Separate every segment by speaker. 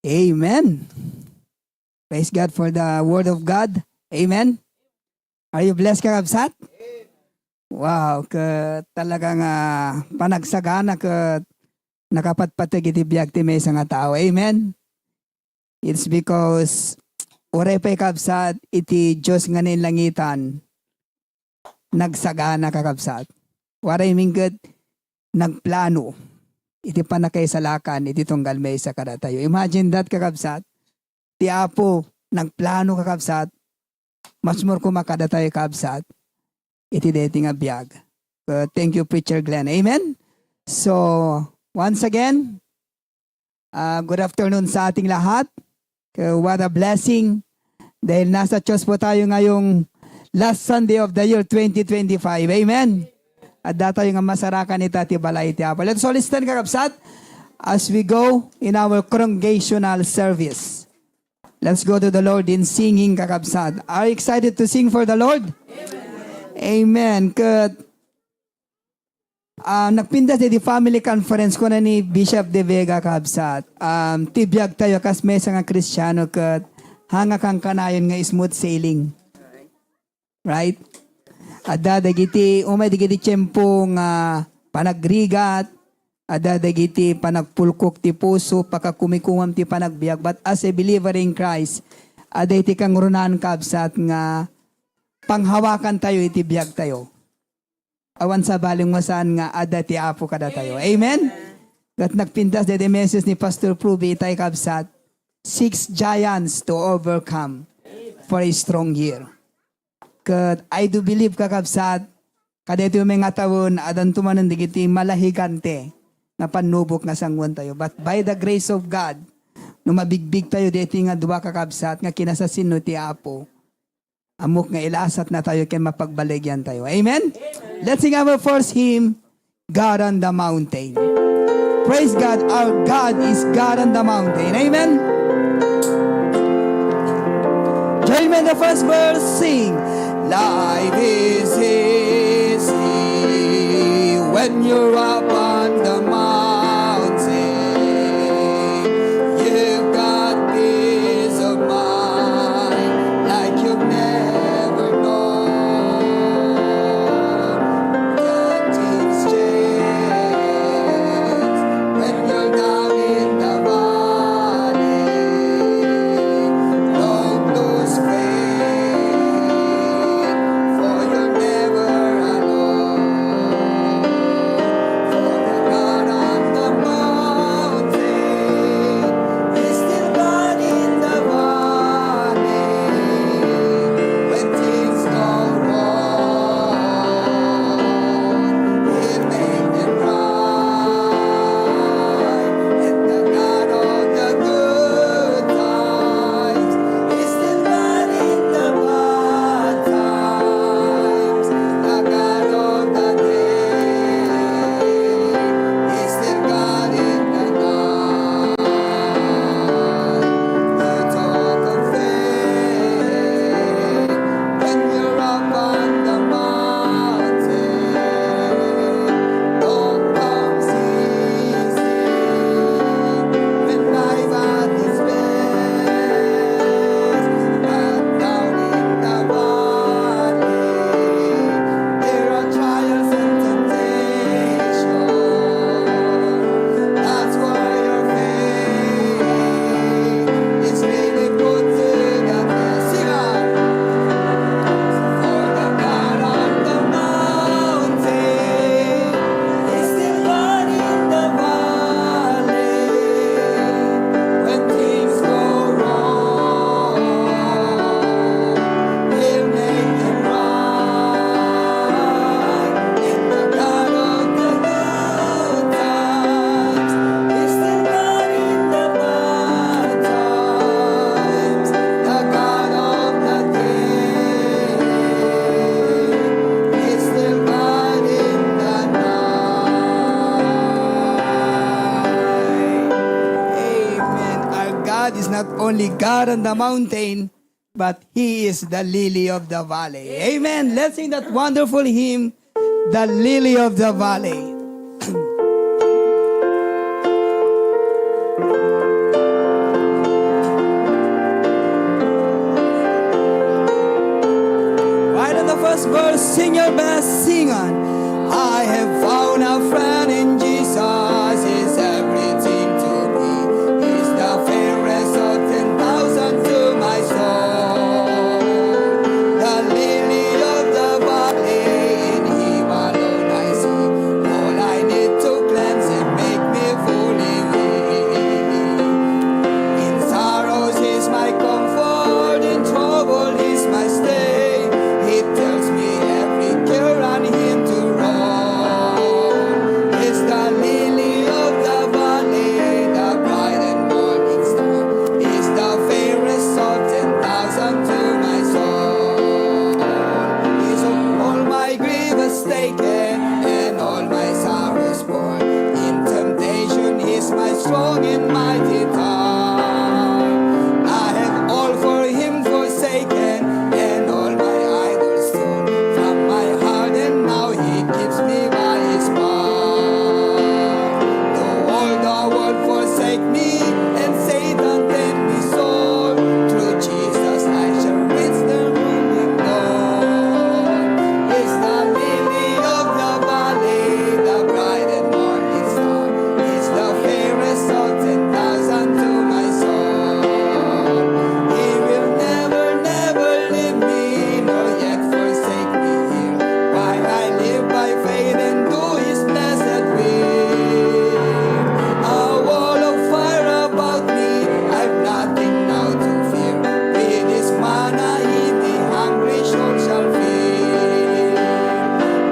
Speaker 1: Amen. Praise God for the Word of God. Amen. Are you blessed, kakabsat? Wow, talagang panagsagana nakapatpatag iti biyag ti may nga tao. Amen. It's because oray pa'y kabsat iti Diyos nga nilangitan nagsagana kakabsat. Waray minggit nagplano iti panakaisalakan iti tunggal may sa kada tayo. Imagine that kakabsat. Ti Apo nagplano kakabsat. Mas more kumakada tayo kakabsat. Iti dating a biyag. Thank you, Preacher Glenn. Amen? So, once again, good afternoon sa ating lahat. What a blessing. Dahil nasa Diyos po tayo ngayong last Sunday of the year 2025. Amen? At datayo nga masarakan ita ti balay ti Apo. Let's all listen kakabsat as we go in our congregational service. Let's go to the Lord in singing kakabsat. Are you excited to sing for the Lord? Amen. Nagpindas di family conference ko na ni Bishop De Vega kakabsat. Tibiyag tayo kas may nga Kristiyano kat hanga kang kanayon nga smooth sailing. Right? Ada dagiti umay dagiti tiyempo nga panagrigat, ada dagiti panagpulkok ti puso, pakakumikumam ti panagbiag. But as a believer in Christ, ada iti kang runan kabsat nga panghawakan tayo iti biag tayo. Awan sa baling wasan nga ada ti Apo kada tayo. Amen? At nagpintas de message ni Pastor Pruby itay kabsat, 6 giants to overcome for a strong year. Kat I do believe kakabsat, kada ito may nga tawon, adan tumanan digiti malahigante na panubok nga sangwan tayo. But by the grace of God, nung mabigbig tayo dito nga duwa kakabsat, nga kinasasin no ti Apo, amok nga ilasat na tayo ken mapagbaligyan tayo. Amen? Let's sing our first hymn, God on the Mountain. Praise God, our God is God on the mountain. Amen? Join me in the first verse, sing. Life is easy when you're up on the mountain. You've got peace of mind like you've never known. The deep's change when you're down in the valley. Don't lose faith, for you're never alone. For the God on the mountain is still God in the valley. When things go wrong, He'll make them right. And the God of the good times is still God in the bad times. The God of the day is still God in the night. You talk of faith when you're up on the mountain. Don't comes easy when life at its best. But down in the valley, there are trials and temptations. That's why your faith is really put to the test. Sing on. For the God on the mountain is still God in the valley. When things go wrong, He'll make them right. And the God of the good times is still God in the bad times. The God of the day is still God in the night. Amen. Our God is not only God on the mountain, but He is the lily of the valley. Amen. Let's sing that wonderful hymn, The Lily of the Valley. last verse, sing your best, sing on. I have found a friend in Jesus, He's everything to me. He's the fairest of 10,000 to my soul. The lily of the valley, in Him alone I see. All I need to cleanse and make me fully weak. In sorrows He's my comfort, in trouble He's my stay. He tells me every care on Him to roll. He's the lily of the valley, the bright and morning star. He's the fairest of 10,000 to my soul. He's all my grievous taken and all my sorrows borne. In temptation He's my strong and mighty tower. I have all for Him forsaken and all my idols torn from my heart, and now He keeps me by His power. Though all the world forsake me and Satan tempt me sore, through Jesus I shall reach the morning dawn. He's the lily of the valley, the bright and morning star. He's the fairest of 10,000 to my soul. He will never, never leave me, nor yet forsake me here, while I live by faith and do His blessed will. A wall of fire about me, I've nothing now to fear. With His manna in the hungry soul shall feed.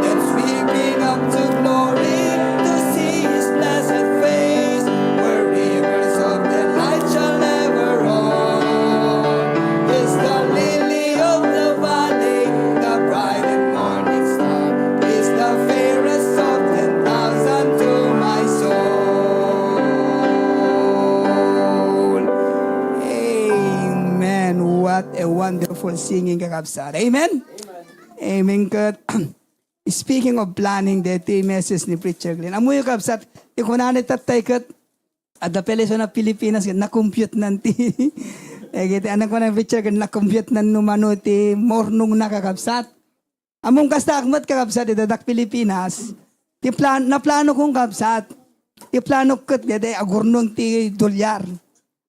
Speaker 1: Then sweeping up to glory to see His blessed face, where rivers of the light shall never run. He's the lily of the valley, the bright and morning star. He's the fairest of 10,000 to my soul. Amen. What a wonderful singing, kakabsat. Amen? Amen. Kat. Speaking of planning, dito yung message ni Preacher Glenn. Amo yung kabsat, ikunanit at tayo kat, at the peleso na Pilipinas, na-compute nanti. Eh, kita, anak ko na Preacher Glenn, na-compute nan numano ti mornong nakakabsat. Among kastakmat kakabsat, itadak Pilipinas, naplano kong kabsat, plano kat, dito, agurnong ti dolyar.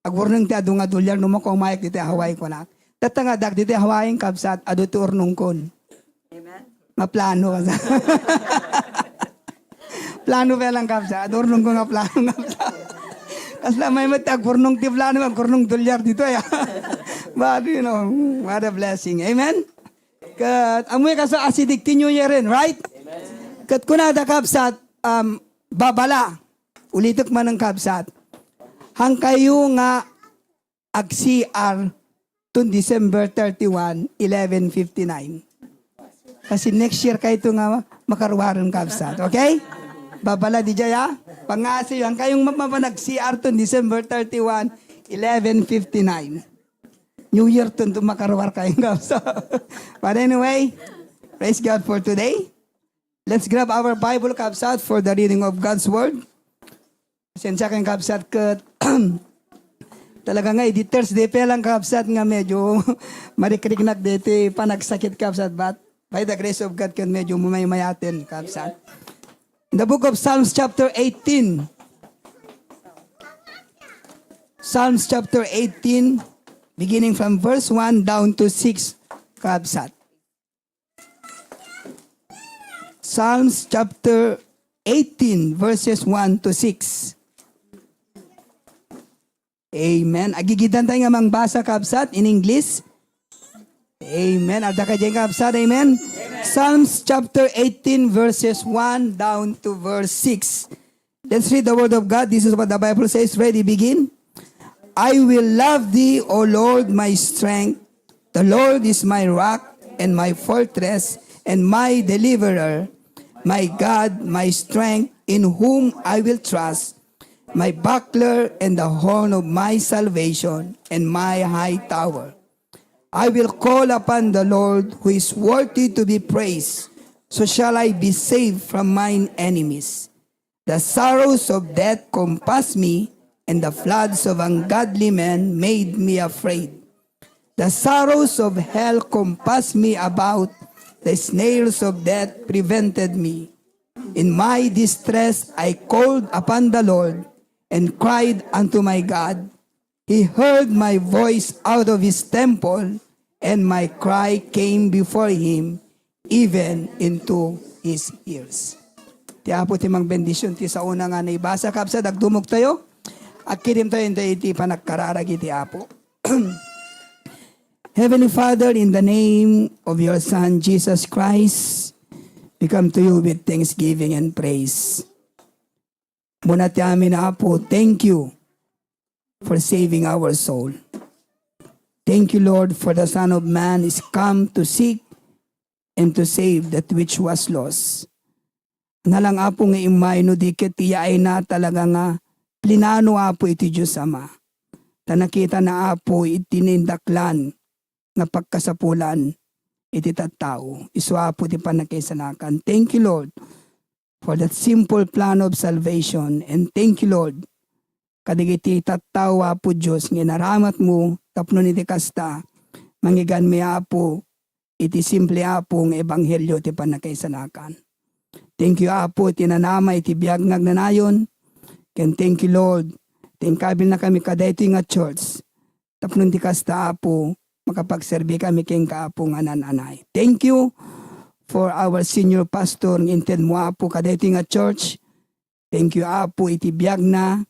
Speaker 1: Agurnong ti adunga dolyar, numakong mayak dito, Hawaii ko na. Tatangadak dito, Hawaii kabsat, ado ti urnong kon. Maplano ka sa. Plano pa lang kapsa. Adornong ko nga plano kapsa. Kasi may matagpurnong ti plano, magpurnong dolyar dito. But you know, what a blessing. Amen? Kat, amoy ka sa acidic New Year rin, right? Kat kunada kapsat, babala. Ulitok man ang kapsat. Hang kayo nga ag-CR to December 31, 11:59. Kasi next year kayo ito nga makaruwaran kapsat. Okay? Babala di jaya. Pangasi yan. Kayong mapanag-CR to December 31, 11:59. New Year to makaruwar kayong kapsat. But anyway, praise God for today. Let's grab our Bible kapsat for the reading of God's Word. Sensya kayong kapsat kat talaga nga, di Thursday pa lang kapsat nga medyo marikrik-nak dito panagsakit kapsat, but by the grace of God kan medyo mumay-mayatin kapsat. In the book of Psalms chapter 18. Psalms chapter 18, beginning from verse 1 down to 6 kapsat. Psalms chapter 18 verses 1 to 6. Amen. Agigidan tayo nga mangbasa kapsat in English. Amen. Ada ka dyan kapsat. Amen. Psalms chapter 18 verses 1 down to verse 6. Let's read the word of God. This is what the Bible says. Ready, begin. I will love thee, O Lord, my strength. The Lord is my rock and my fortress and my deliverer, my God, my strength, in whom I will trust, my buckler and the horn of my salvation and my high tower. I will call upon the Lord, who is worthy to be praised. So shall I be saved from mine enemies. The sorrows of death compassed me, and the floods of ungodly men made me afraid. The sorrows of hell compassed me about, The snares of death prevented me. In my distress I called upon the Lord and cried unto my God. He heard my voice out of his temple, and my cry came before him, even into his ears. Ti apo ti mang bendisyon ti sa una nga naibasa kapsa dagdumog tayo. Akirim tayo yung iti panagkararagi ti apo. Heavenly Father, in the name of your Son, Jesus Christ, we come to you with thanksgiving and praise. Muna ti amin apo, thank you for saving our soul. Thank you, Lord, for the Son of Man is come to seek and to save that which was lost. Nalang apo nga imay no dikit tiyaay na talaga nga plinano apo iti Diyos Ama. Tanakita na apo itinindaklan nga pagkasapulan iti tattao. Isu apo ti panakisanakan. Thank you, Lord, for that simple plan of salvation. And thank you, Lord, kadigiti tattao apo Diyos nga naramat mo tapno iti kasta mangigan mi apo iti simple apo nga ebanghelyo ti panakisanakan. Thank you, Apo, tinanama iti biyag nagnanayon. Ken thank you, Lord. Tingkabil na kami kada ito nga church. Tapnon ti kasta, Apo, makapagserbi kami king kaapo nga nananay. Thank you for our senior pastor ng inted mo, Apo, kada ito nga church. Thank you, Apo, iti biyag na.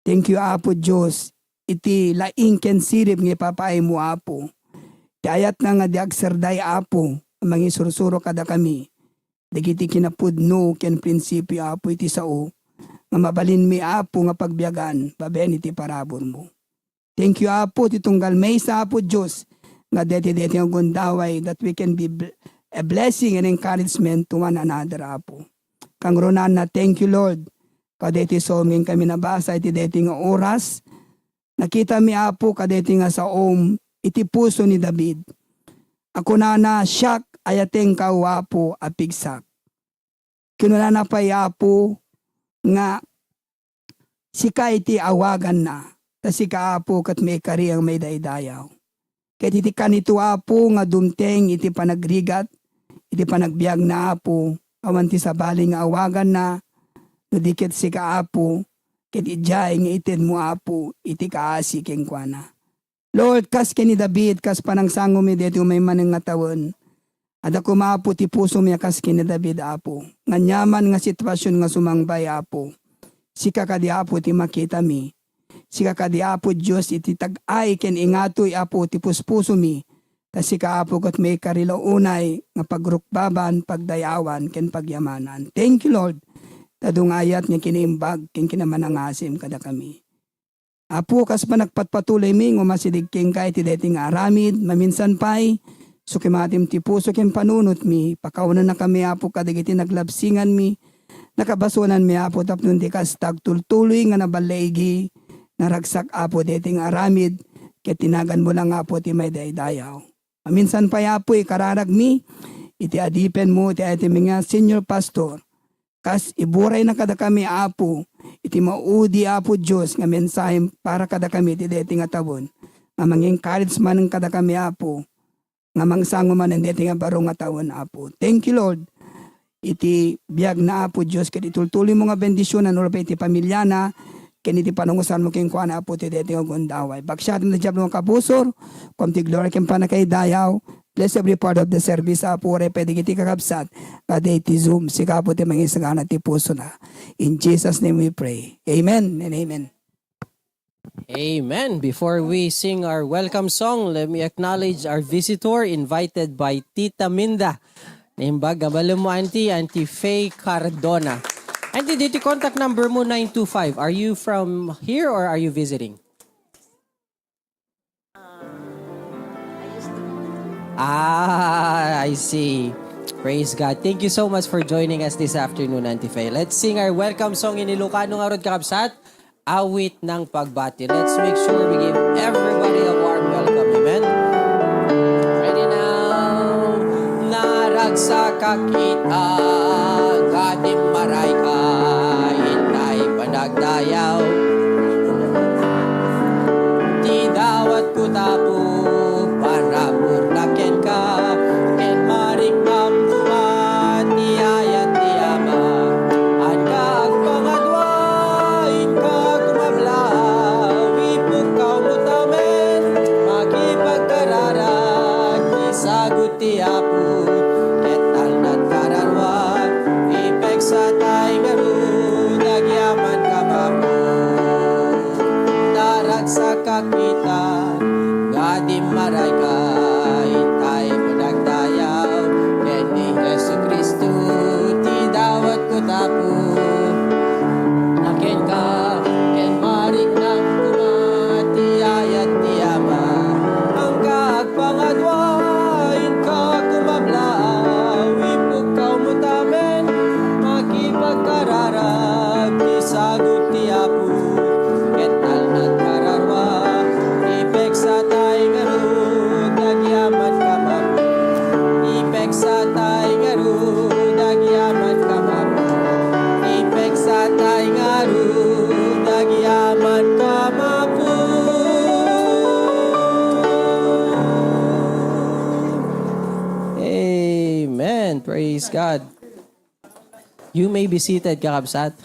Speaker 1: Thank you, Apo, Diyos. Iti laing ken sirip nga papaay mo, Apo. Ti ayat na nga di agserday, Apo, mangi sursuro kada kami. Dagiti kinapudno ken prinsipyo apo iti sao nga mabalin mi apo nga pagbiyagan baben iti parabor mo. Thank you apo ti tunggal may sa apo Dios nga deti ang gundaway that we can be a blessing and encouragement to one another apo. Kang ronan na thank you Lord kadeti soming kami nabasa iti deti nga oras nakita mi apo kadeti nga sa iti puso ni David. Ako na shock ayateng kawapo apigsak. Kinuna na pa yapo nga sika iti awagan na. Ta sika apo kat may kariyang may daydayaw. Ket iti kanito apo nga dumteng iti panagrigat, iti panagbiag na apo, awan ti sabaling nga awagan na, no dikit sika apo, ket ijay nga itin mo apo, iti kaasi keng kuana. Lord, kas ni David, kas panangsango mi dito may manang nga tawon. At ako maapo ti puso mi kas ni David apo. Nga nyaman nga sitwasyon nga sumangbay apo. Sika kadi apo ti makita mi. Sika kadi apo Diyos iti tag-ay ken ingatoy apo ti puspuso mi. Ta sika apo kat may karilaw unay nga pagrukbaban, pagdayawan ken pagyamanan. Thank you Lord. Tadung ayat nga kiniimbag ken kinamanangasim kada kami. Apo kas pa nagpatpatuloy mi nga masidig king kay ti dating aramid maminsan pay sukimatim ti puso ken panunot mi pakaunan na kami apo kadagiti naglabsingan mi nakabasunan mi apo tapnon ti kas tagtultuloy nga nabalegi naragsak apo dating aramid ket tinagan mo lang apo ti may daydayaw. Maminsan pay apo ikararag mi iti adipen mo ti iti mga senior pastor kas iburay na kada kami apo iti maudi apo Diyos nga mensahe para kada kami iti deti nga tabon nga mang-encourage man kada kami apo nga mangsango man ang deti nga baro nga tawon apo. Thank you Lord iti biyag na apo Diyos ket itultuloy mo nga bendisyonan or iti pamilya na ken iti panungusan mo ken kuan apo iti deti nga gundaway. Bagsat na jab ng kabusor kom ti glory ken panakay dayaw. Bless every part of the service apo re pwede kiti kakabsat kada iti Zoom sika po ti mangisagana ti puso na. In Jesus name we pray. Amen and amen.
Speaker 2: Amen. Before we sing our welcome song, let me acknowledge our visitor invited by Tita Minda. Naimbag, gabalo mo Auntie Faye Cardona. Auntie, dito contact number mo 925. Are you from here or are you visiting? I see. Praise God. Thank you so much for joining us this afternoon, Auntie Faye. Let's sing our welcome song in Ilocano nga rod kakabsat, Awit ng Pagbati. Let's make sure we give everybody a warm welcome. Amen? Ready now. Naragsak kakita, gadim maray ka, inay panagdayaw. Di dawat ko tapo, para burnaken ka, ken marik kararag, ti sagot ti Apo, ket talnat kararwa, ipek sa tay ngarud, agyaman kamaru, ipek sa tay ngarud, agyaman kamaru, ipek sa tay ngarud, agyaman kamaru. Amen. Praise God. You may be seated, kakabsat.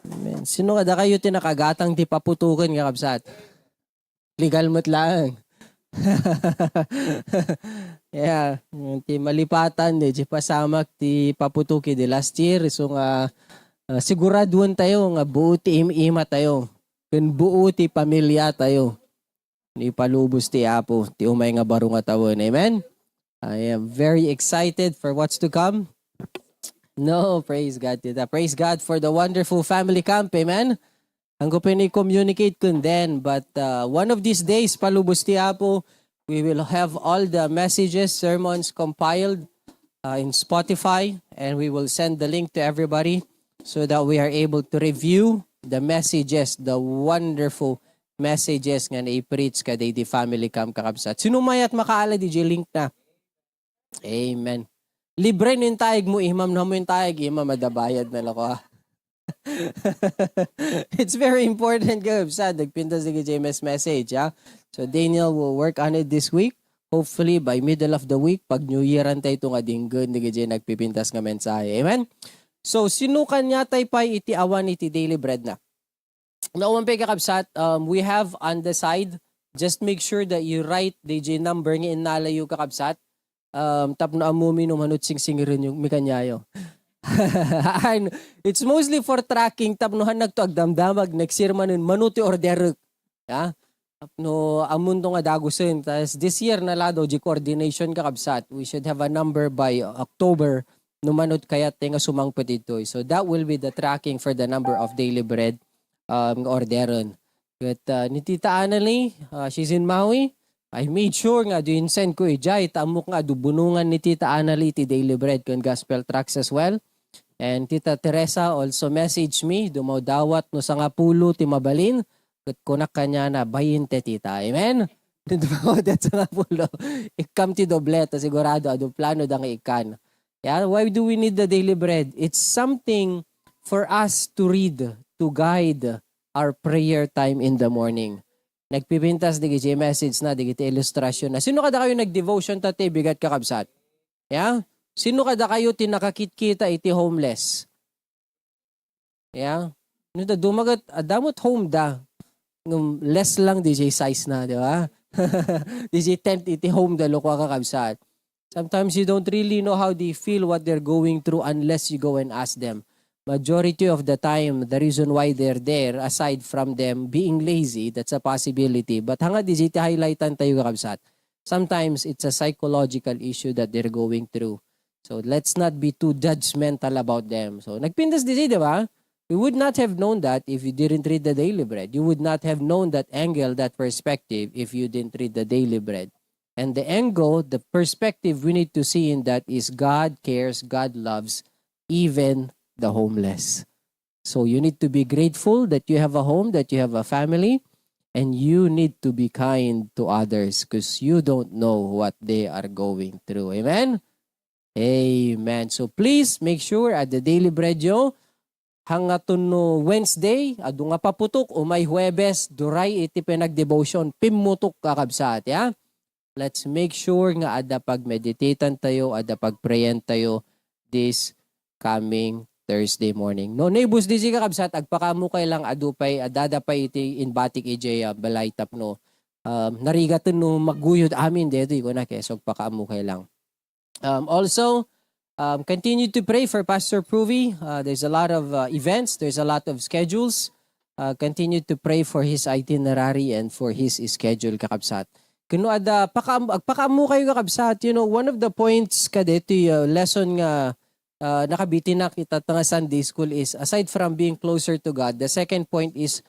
Speaker 2: Amen. Sino kada kayo tinakagatang ti paputukan, kakabsat? Legal mo't lang. Yeah. Ti malipatan, di pasamak ti paputuki di last year. So nga, siguraduan tayo nga buo ti ima tayo. Kun buo ti pamilya tayo. Ni palubos ti Apo, ti umay nga baro nga tawon. Amen? I am very excited for what's to come. No, praise God. Tita. Praise God for the wonderful family camp. Amen? Ang ko communicate kun then. But one of these days, palubos ti Apo, we will have all the messages, sermons compiled in Spotify. And we will send the link to everybody so that we are able to review the messages, the wonderful messages nga na-preach ka di family camp, kakabsat. Sinumayat makaala di link na. Amen. Libre nin tayag mo, imam na mo yung tayag, imam madabayad na lako ha. It's very important, kakabsat. Nagpintas di JMS message, ha? So Daniel will work on it this week. Hopefully, by middle of the week, pag New Year antay ito nga dinggod, di nagpipintas nga mensahe. Amen? So, sinukan niya tay pa iti awan iti daily bread na. Naumampay kakabsat, we have on the side, just make sure that you write DJ number nga inalayo kakabsat. Tapno amumi no manut sing-singirin yung mikanyayo. It's mostly for tracking, tapnohan nagtuagdamdamag, nagsirman nun manuti order. Yeah? Tapno amun to nga dagusin. Tas this year na lado, di coordination kakabsat. We should have a number by October no manut kayat nga sumangpot ito. So that will be the tracking for the number of daily bread orderon. But ni Tita Annalie, she's in Maui. I made sure nga do send ko ijay tamok nga do bunungan ni Tita Annalie ti daily bread con gospel tracts as well. And Tita Teresa also messaged me dumaw dawat no sa nga pulo ti mabalin ket kunak kanya na 20 tita. Amen. Dumaw dat sa nga pulo. Ikam ti dobleta sigurado adu plano dang ikan. Yeah, why do we need the daily bread? It's something for us to read, to guide our prayer time in the morning. Nagpipintas di giti message na, di giti illustrasyon na. Sino kada kayo nag-devotion tate bigat kakabsat? Yeah? Sino kada kayo tinakakit-kita iti homeless? Yeah? No da dumagat adamot home da. Less lang DJ size na, di ba? DJ tent iti home da loko kakabsat. Sometimes you don't really know how they feel, what they're going through unless you go and ask them. Majority of the time, the reason why they're there, aside from them being lazy, that's a possibility. But hanga di jiti highlightan tayo kakabsat. Sometimes it's a psychological issue that they're going through. So let's not be too judgmental about them. So nagpindas di ba? We would not have known that if you didn't read the daily bread. You would not have known that angle, that perspective, if you didn't read the daily bread. And the angle, the perspective we need to see in that is God cares, God loves, even the homeless. So you need to be grateful that you have a home, that you have a family, and you need to be kind to others because you don't know what they are going through. Amen? Amen. So please make sure at the daily bread yo, hangaton no Wednesday, adu nga paputok o may Huwebes, duray iti pinag-devotion, pimutok kakabsat. Yeah? Let's make sure nga ada pag-meditatean tayo, ada pag-prayan tayo this coming Thursday morning. No, nebus di siya kakabsat, agpakamu kay lang adupay, adadapay iti inbatik ijay balay tapno. Narigaton no maguyod amin dito, ko na kesog pakamu kay lang. Also, continue to pray for Pastor Pruvi. There's a lot of events, there's a lot of schedules. Continue to pray for his itinerary and for his schedule kakabsat. Kuno ada agpakamu kayo kakabsat, you know, one of the points kadito lesson nga nakabitin na kita nga Sunday school is, aside from being closer to God, the second point is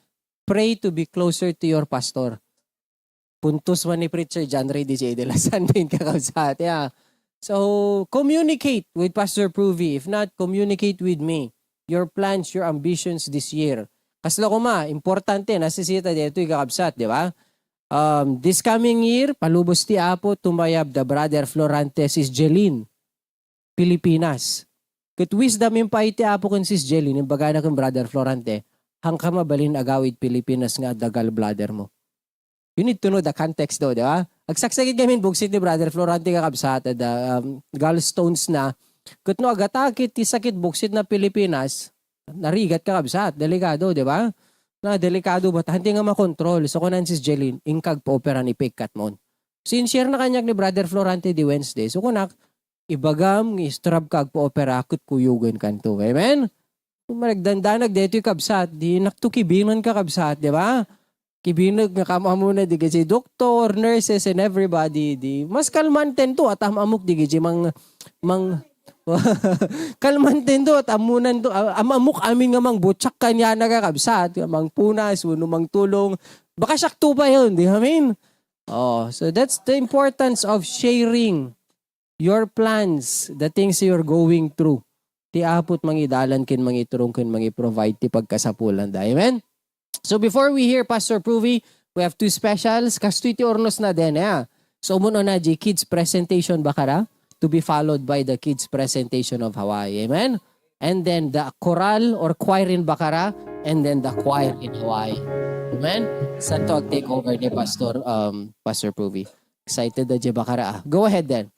Speaker 2: pray to be closer to your pastor. Puntos man ni preacher John Ray DJ de la Sunday kakabsat. Yeah. So, communicate with Pastor Pruvi. If not, communicate with me. Your plans, your ambitions this year. Kasla ko importante, nasisita dito kakabsat, di ba? This coming year, palubos ti Apo, tumayab the brother Florante, sis Jeline, Pilipinas. Kat wisdom yung pa iti Apo kan sis Jeline, yung bagana kan brother Florante, hangka mabalin agawid Pilipinas nga dagal bladder mo. You need to know the context daw, di ba? Agsaksakit kami buksit ni brother Florante kakabsat, gallstones na, kat no agatakit, ti sakit buksit na Pilipinas, narigat kakabsat, delikado, di ba? Na delikado ba? Hindi nga makontrol. So, kunan sis Jeline, ingkag pa-opera ni Pigkat mon. Sincere na kanyak ni Brother Florante di Wednesday. So, kunak, ibagam, istrab kag pa-opera, akut kuyugan kanto. Amen? Maragdandanag dito yung kabsat, di naktukibinan ka kabsat, di ba? Kibinag nga kamamuna di kasi doktor, nurses, and everybody, di mas kalmanten to at amamuk di kasi mang kalmanten to at amunan to amamuk amin nga mang butsak kanya nagakabsat mang punas uno mang tulong baka sakto pa yun di amin. So that's the importance of sharing your plans, the things you're going through, ti apot mangidalan kin mangiturong kin mangiprovide ti pagkasapulan da. Amen. So before we hear Pastor Pruvi, we have two specials kasto iti ornos na din so umuno na di kids presentation Bacarra, to be followed by the kids presentation of Hawaii. Amen? And then the choral or choir in Bacarra, and then the choir in Hawaii. Amen? Santo take over ni Pastor Pruvi. Excited na di Bacarra. Go ahead then.